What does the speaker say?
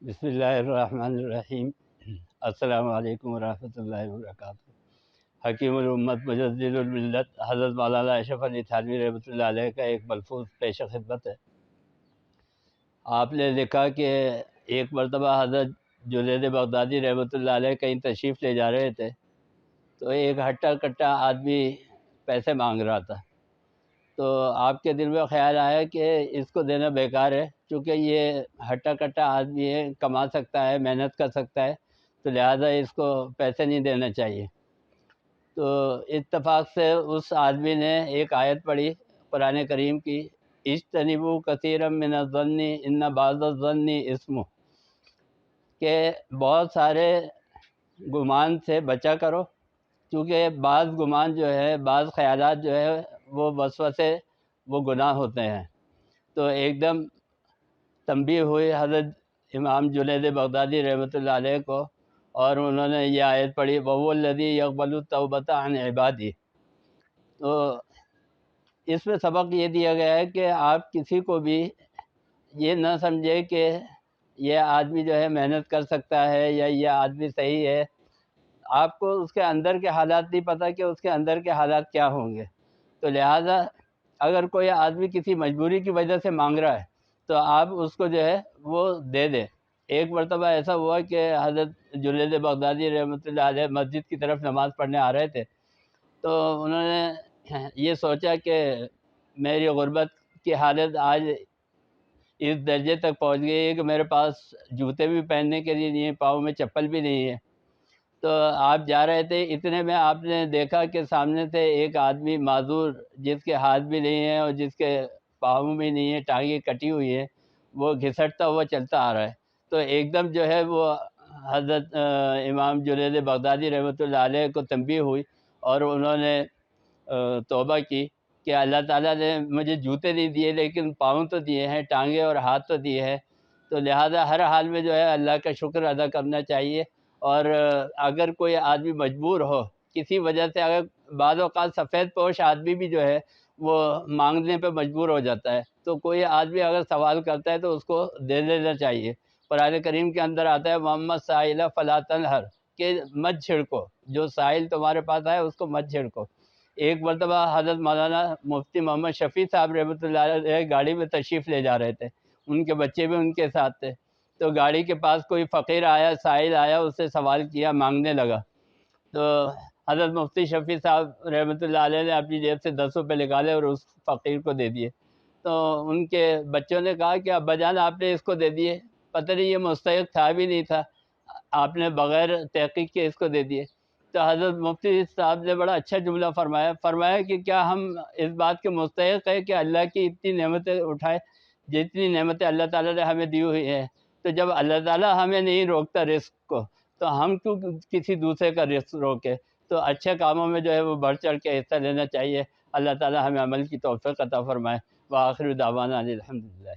بسم اللہ الرحمن الرحیم۔ السلام علیکم ورحمۃ اللہ وبرکاتہ۔ حکیم الامت مجدد الملت حضرت مولانا اشرف علی تھانوی رحمۃ اللہ علیہ کا ایک ملفوظ پیش خدمت ہے۔ آپ نے لکھا کہ ایک مرتبہ حضرت جنید بغدادی رحمۃ اللہ علیہ کہیں تشریف لے جا رہے تھے، تو ایک ہٹا کٹا آدمی پیسے مانگ رہا تھا، تو آپ کے دل میں خیال آیا کہ اس کو دینا بیکار ہے، چونکہ یہ ہٹا کٹا آدمی ہے، کما سکتا ہے، محنت کر سکتا ہے، تو لہٰذا اس کو پیسے نہیں دینا چاہیے۔ تو اتفاق سے اس آدمی نے ایک آیت پڑھی قرآن کریم کی، اجتنبوا کثیرا من الظن ان بعض الظن اسم، کہ بہت سارے گمان سے بچا کرو، کیونکہ بعض گمان جو ہے، بعض خیالات جو ہے وہ وسوسے، وہ گناہ ہوتے ہیں۔ تو ایک دم تنبیہ ہوئی حضرت امام جنید بغدادی رحمۃ اللہ علیہ کو، اور انہوں نے یہ آیت پڑھی وَهُوَ الَّذِي يَقْبَلُ التَّوْبَةَ عَنْ عِبَادِهِ۔ تو اس میں سبق یہ دیا گیا ہے کہ آپ کسی کو بھی یہ نہ سمجھے کہ یہ آدمی جو ہے محنت کر سکتا ہے یا یہ آدمی صحیح ہے، آپ کو اس کے اندر کے حالات نہیں پتہ کہ اس کے اندر کے حالات کیا ہوں گے۔ تو لہٰذا اگر کوئی آدمی کسی مجبوری کی وجہ سے مانگ رہا ہے تو آپ اس کو جو ہے وہ دے دیں۔ ایک مرتبہ ایسا ہوا کہ حضرت جنید بغدادی رحمۃ اللہ علیہ مسجد کی طرف نماز پڑھنے آ رہے تھے، تو انہوں نے یہ سوچا کہ میری غربت کی حالت آج اس درجے تک پہنچ گئی ہے کہ میرے پاس جوتے بھی پہننے کے لیے نہیں ہیں، پاؤں میں چپل بھی نہیں ہے۔ تو آپ جا رہے تھے، اتنے میں آپ نے دیکھا کہ سامنے سے ایک آدمی معذور، جس کے ہاتھ بھی نہیں ہیں اور جس کے پاؤں بھی نہیں ہیں، ٹانگیں کٹی ہوئی ہیں، وہ گھسٹتا ہوا چلتا آ رہا ہے۔ تو ایک دم جو ہے وہ حضرت امام جنید بغدادی رحمۃ اللہ علیہ کو تنبیہ ہوئی، اور انہوں نے توبہ کی کہ اللہ تعالیٰ نے مجھے جوتے نہیں دیے لیکن پاؤں تو دیے ہیں، ٹانگیں اور ہاتھ تو دیے ہیں، تو لہٰذا ہر حال میں جو ہے اللہ کا شکر ادا کرنا چاہیے۔ اور اگر کوئی آدمی مجبور ہو کسی وجہ سے، اگر بعض اوقات سفید پوش آدمی بھی جو ہے وہ مانگنے پہ مجبور ہو جاتا ہے، تو کوئی آدمی اگر سوال کرتا ہے تو اس کو دے دینا چاہیے۔ قرآن کریم کے اندر آتا ہے محمد سائل فلا تنہر، کہ مت چھڑکو، جو سائل تمہارے پاس آئے اس کو مت چھڑکو۔ ایک مرتبہ حضرت مولانا مفتی محمد شفیع صاحب رحمۃ اللہ علیہ گاڑی میں تشریف لے جا رہے تھے، ان کے بچے بھی ان کے ساتھ تھے، تو گاڑی کے پاس کوئی فقیر آیا، سائل آیا، اس سے سوال کیا، مانگنے لگا، تو حضرت مفتی شفیع صاحب رحمۃ اللہ علیہ نے اپنی جیب سے 10 روپے نکالے اور اس فقیر کو دے دیے۔ تو ان کے بچوں نے کہا کہ ابا جان آپ نے اس کو دے دیے، پتہ نہیں یہ مستحق تھا بھی نہیں تھا، آپ نے بغیر تحقیق کے اس کو دے دیے۔ تو حضرت مفتی صاحب نے بڑا اچھا جملہ فرمایا کہ کیا ہم اس بات کے مستحق ہیں کہ اللہ کی اتنی نعمتیں اٹھائیں، جتنی نعمتیں اللہ تعالیٰ نے ہمیں دی ہوئی ہیں؟ تو جب اللہ تعالیٰ ہمیں نہیں روکتا رزق کو، تو ہم کیوں کسی دوسرے کا رزق روکے؟ تو اچھے کاموں میں جو ہے وہ بڑھ چڑھ کے حصہ لینا چاہیے۔ اللہ تعالیٰ ہمیں عمل کی توفیق عطا فرمائے۔ وآخر دعوانا الحمدللہ۔